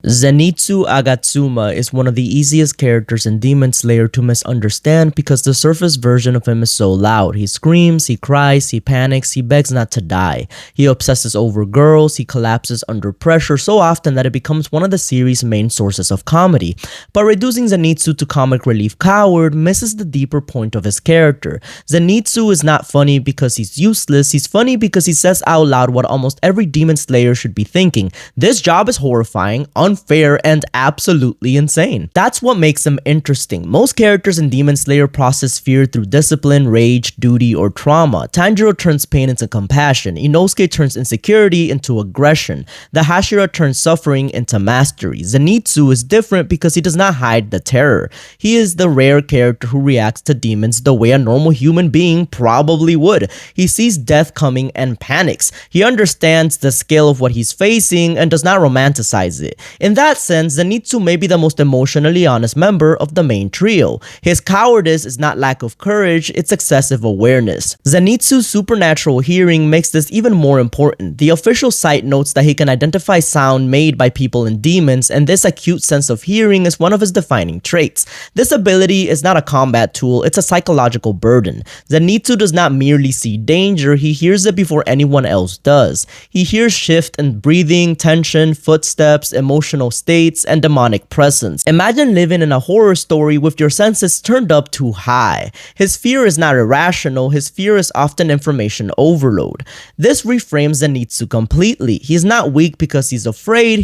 Zenitsuagatsuma is one of the easiest characters in Demon Slayer to misunderstand because the surface version of him is so loud. He screams, he cries, he panics, he begs not to die. He obsesses over girls, he collapses under pressure so often that it becomes one of the series' main sources of comedy. But reducing Zenitsu to comic relief coward misses the deeper point of his character. Zenitsu is not funny because he's useless, he's funny because he says out loud what almost every Demon Slayer should be thinking. This job is horrifying, unfair, and absolutely insane. That's what makes him interesting. Most characters in Demon Slayer process fear through discipline, rage, duty, or trauma. Tanjiro turns pain into compassion. Inosuke turns insecurity into aggression. The Hashira turns suffering into mastery. Zenitsu is different because he does not hide the terror. He is the rare character who reacts to demons the way a normal human being probably would. He sees death coming and panics. He understands the scale of what he's facing and does not romanticize it. In that sense, Zenitsu may be the most emotionally honest member of the main trio. His cowardice is not lack of courage, it's excessive awareness. Zenitsu's supernatural hearing makes this even more important. The official site notes that he can identify sound made by people and demons, and this acute sense of hearing is one of his defining traits. This ability is not a combat tool, it's a psychological burden. Zenitsu does not merely see danger, he hears it before anyone else does. He hears shift in breathing, tension, footsteps, emotional states, and demonic presence. Imagine living in a horror story with your senses turned up too high. His fear is not irrational, his fear is often information overload. This reframes Zenitsu completely. He's not weak because he's afraid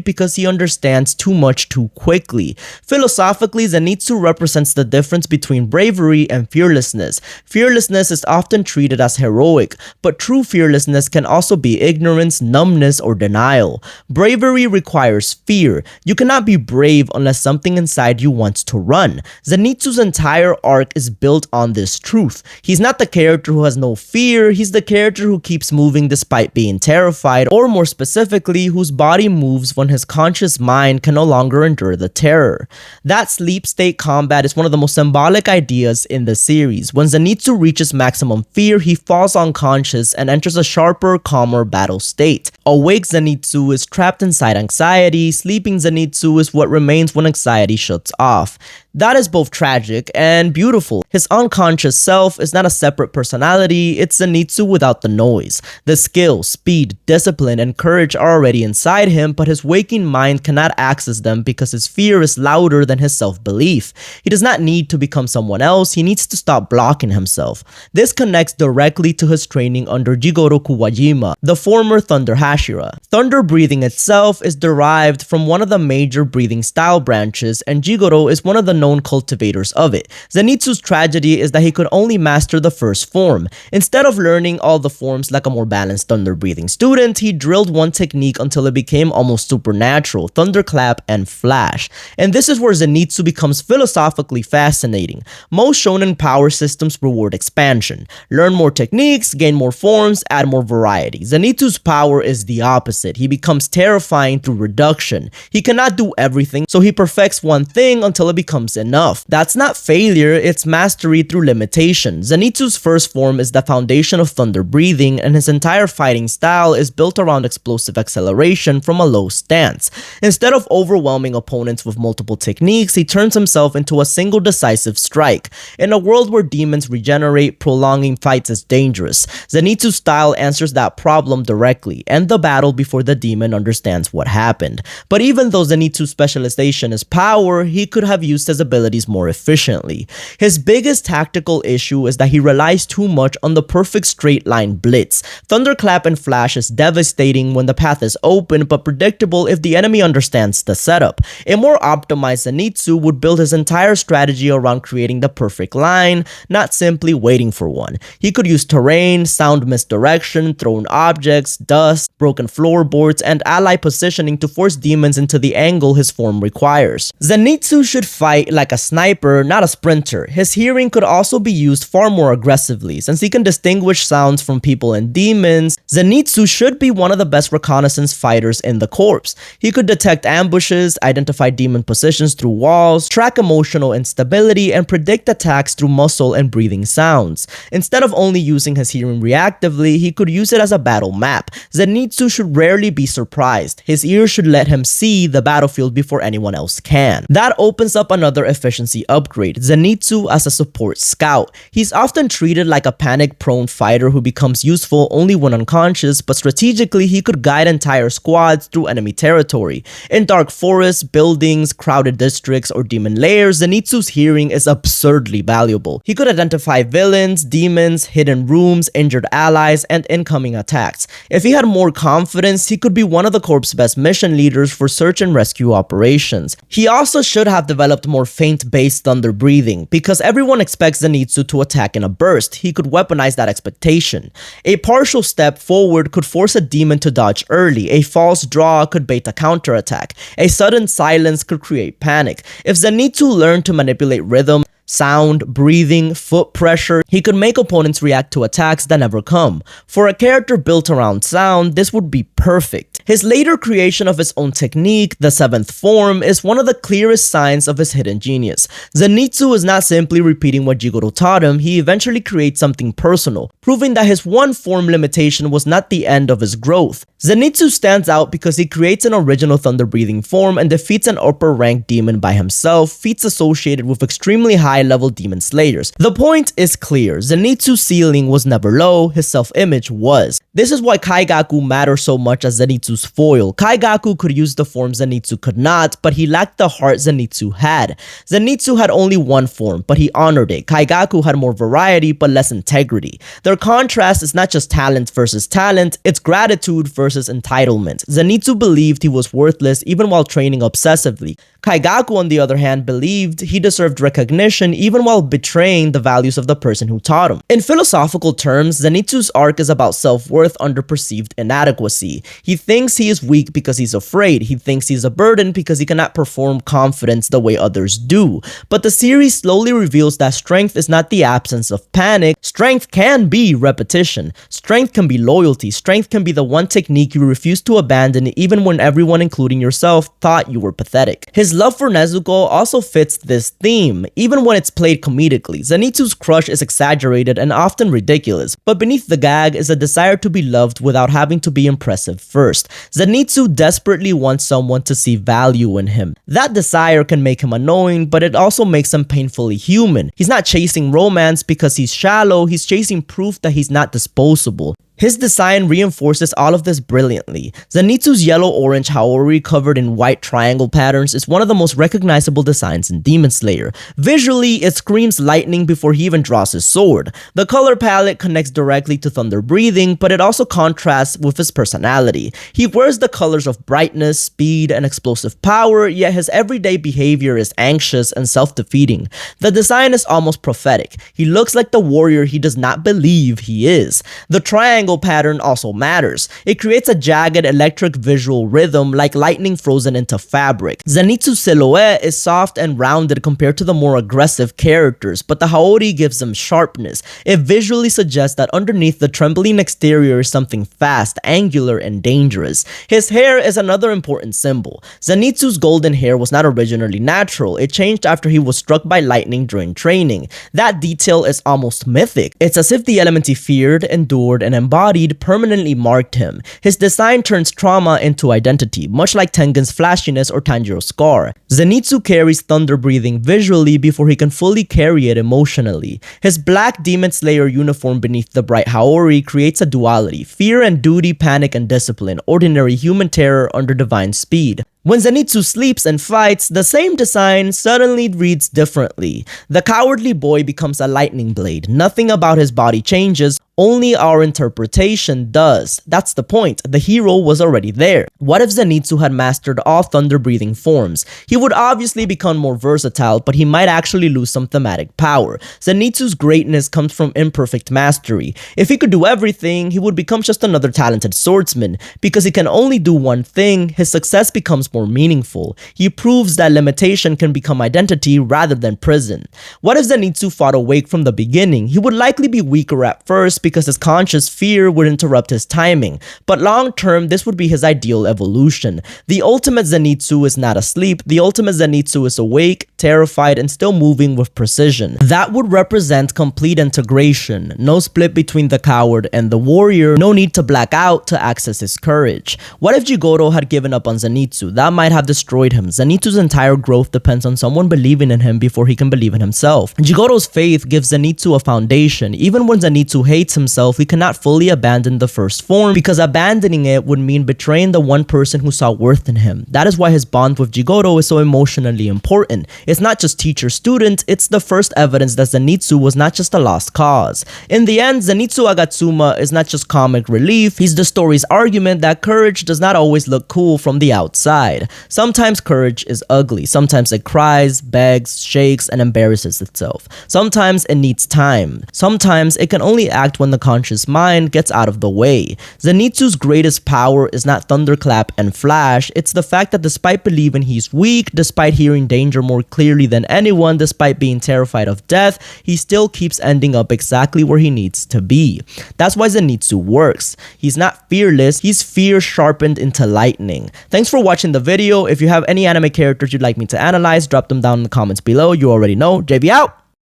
because he understands too much too quickly. Philosophically, Zenitsu represents the difference between bravery and fearlessness. Fearlessness is often treated as heroic, but true fearlessness can also be ignorance, numbness, or denial. Bravery requires fear. You cannot be brave unless something inside you wants to run. Zenitsu's entire arc is built on this truth. He's not the character who has no fear, he's the character who keeps moving despite being terrified, or more specifically, whose body moves when his conscious mind can no longer endure the terror. That sleep state combat is one of the most symbolic ideas in the series. When Zenitsu reaches maximum fear, he falls unconscious and enters a sharper, calmer battle state. Awake Zenitsu is trapped inside anxiety, sleeping Zenitsu is what remains when anxiety shuts off. That is both tragic and beautiful. His unconscious self is not a separate personality, it's Zenitsu without the noise. The skill, speed, discipline, and courage are already inside him, but his waking mind cannot access them because his fear is louder than his self-belief. He does not need to become someone else, he needs to stop blocking himself. This connects directly to his training under Jigoro Kuwajima, the former Thunder Hashira. Thunder breathing itself is derived from one of the major breathing style branches, and Jigoro is one of the known cultivators of it. Zenitsu's tragedy is that he could only master the first form. Instead of learning all the forms like a more balanced thunder breathing student, he drilled one technique until it became almost supernatural, thunderclap and flash. And this is where Zenitsu becomes philosophically fascinating. Most shonen power systems reward expansion. Learn more techniques, gain more forms, add more variety. Zenitsu's power is the opposite. He becomes terrifying through reduction. He cannot do everything, so he perfects one thing until it becomes enough. That's not failure, it's mastery through limitation. Zenitsu's first form is the foundation of thunder breathing, and his entire fighting style is built around explosive acceleration from a low stance. Instead of overwhelming opponents with multiple techniques, he turns himself into a single decisive strike. In a world where demons regenerate, prolonging fights is dangerous. Zenitsu's style answers that problem directly. End the battle before the demon understands what happened. But even though Zenitsu's specialization is power, he could have used his abilities more efficiently. His biggest tactical issue is that he relies too much on the perfect straight line blitz. Thunderclap and flash is devastating when the path is open but predictable if the enemy understands the setup. A more optimized Zenitsu would build his entire strategy around creating the perfect line, not simply waiting for one. He could use terrain, sound misdirection, thrown objects, dust, broken floorboards, and ally positioning to force demons into the angle his form requires. Zenitsu should fight like a sniper, not a sprinter. His hearing could also be used far more aggressively. Since he can distinguish sounds from people and demons, Zenitsu should be one of the best reconnaissance fighters in the corps. He could detect ambushes, identify demon positions through walls, track emotional instability, and predict attacks through muscle and breathing sounds. Instead of only using his hearing reactively, he could use it as a battle map. Zenitsu Zenitsu should rarely be surprised. His ears should let him see the battlefield before anyone else can. That opens up another efficiency upgrade, Zenitsu as a support scout. He's often treated like a panic-prone fighter who becomes useful only when unconscious, but strategically he could guide entire squads through enemy territory. In dark forests, buildings, crowded districts, or demon layers, Zenitsu's hearing is absurdly valuable. He could identify villains, demons, hidden rooms, injured allies, and incoming attacks. If he had more confidence, he could be one of the Corps' best mission leaders for search and rescue operations. He also should have developed more feint-based thunder breathing, because everyone expects Zenitsu to attack in a burst. He could weaponize that expectation. A partial step forward could force a demon to dodge early. A false draw could bait a counterattack. A sudden silence could create panic. If Zenitsu learned to manipulate rhythm, sound, breathing, foot pressure, he could make opponents react to attacks that never come. For a character built around sound, this would be perfect. His later creation of his own technique, the seventh form, is one of the clearest signs of his hidden genius. Zenitsu is not simply repeating what Jigoro taught him, he eventually creates something personal, proving that his one form limitation was not the end of his growth. Zenitsu stands out because he creates an original thunder breathing form and defeats an upper ranked demon by himself, feats associated with extremely high level demon slayers. The point is clear, Zenitsu's ceiling was never low, his self-image was. This is why Kaigaku matters so much as Zenitsu's foil. Kaigaku could use the form Zenitsu could not, but he lacked the heart Zenitsu had. Zenitsu had only one form, but he honored it. Kaigaku had more variety, but less integrity. Their contrast is not just talent versus talent, it's gratitude versus entitlement. Zenitsu believed he was worthless even while training obsessively. Kaigaku, on the other hand, believed he deserved recognition even while betraying the values of the person who taught him. In philosophical terms, Zenitsu's arc is about self-worth under perceived inadequacy. He thinks he is weak because he's afraid. He thinks he's a burden because he cannot perform confidence the way others do. But the series slowly reveals that strength is not the absence of panic. Strength can be repetition. Strength can be loyalty. Strength can be the one technique you refuse to abandon even when everyone, including yourself, thought you were pathetic. His love for Nezuko also fits this theme, even when it's played comedically. Zenitsu's crush is exaggerated and often ridiculous, but beneath the gag is a desire to be loved without having to be impressive first. Zenitsu desperately wants someone to see value in him. That desire can make him annoying, but it also makes him painfully human. He's not chasing romance because he's shallow, he's chasing proof that he's not disposable. His design reinforces all of this brilliantly. Zenitsu's yellow-orange haori covered in white triangle patterns is one of the most recognizable designs in Demon Slayer. Visually, it screams lightning before he even draws his sword. The color palette connects directly to thunder breathing, but it also contrasts with his personality. He wears the colors of brightness, speed, and explosive power, yet his everyday behavior is anxious and self-defeating. The design is almost prophetic. He looks like the warrior he does not believe he is. The triangle pattern also matters. It creates a jagged electric visual rhythm like lightning frozen into fabric. Zenitsu's silhouette is soft and rounded compared to the more aggressive characters, but the haori gives them sharpness. It visually suggests that underneath the trembling exterior is something fast, angular, and dangerous. His hair is another important symbol. Zenitsu's golden hair was not originally natural. It changed after he was struck by lightning during training. That detail is almost mythic. It's as if the element he feared, endured, and embodied permanently marked him. His design turns trauma into identity, much like Tengen's flashiness or Tanjiro's scar. Zenitsu carries thunder breathing visually before he can fully carry it emotionally. His black Demon Slayer uniform beneath the bright haori creates a duality: fear and duty, panic and discipline, ordinary human terror under divine speed. When Zenitsu sleeps and fights, the same design suddenly reads differently. The cowardly boy becomes a lightning blade. Nothing about his body changes, only our interpretation does. That's the point. The hero was already there. What if Zenitsu had mastered all thunder-breathing forms? He would obviously become more versatile, but he might actually lose some thematic power. Zenitsu's greatness comes from imperfect mastery. If he could do everything, he would become just another talented swordsman. Because he can only do one thing, his success becomes more meaningful. He proves that limitation can become identity rather than prison. What if Zenitsu fought awake from the beginning? He would likely be weaker at first because his conscious fear would interrupt his timing, but long term, this would be his ideal evolution. The ultimate Zenitsu is not asleep, the ultimate Zenitsu is awake, terrified, and still moving with precision. That would represent complete integration, no split between the coward and the warrior, no need to black out to access his courage. What if Jigoro had given up on Zenitsu? That might have destroyed him. Zenitsu's entire growth depends on someone believing in him before he can believe in himself. Jigoro's faith gives Zenitsu a foundation. Even when Zenitsu hates himself, he cannot fully abandon the first form, because abandoning it would mean betraying the one person who saw worth in him. That is why his bond with Jigoro is so emotionally important. It's not just teacher-student, it's the first evidence that Zenitsu was not just a lost cause. In the end, Zenitsuagatsuma is not just comic relief, he's the story's argument that courage does not always look cool from the outside. Sometimes courage is ugly, sometimes it cries, begs, shakes, and embarrasses itself. Sometimes it needs time. Sometimes it can only act when the conscious mind gets out of the way. Zenitsu's greatest power is not thunderclap and flash, it's the fact that despite believing he's weak, despite hearing danger more clearly than anyone, despite being terrified of death, he still keeps ending up exactly where he needs to be. That's why Zenitsu works. He's not fearless, he's fear sharpened into lightning. Thanks for watching the video. If you have any anime characters you'd like me to analyze, drop them down in the comments below. You already know. JB out!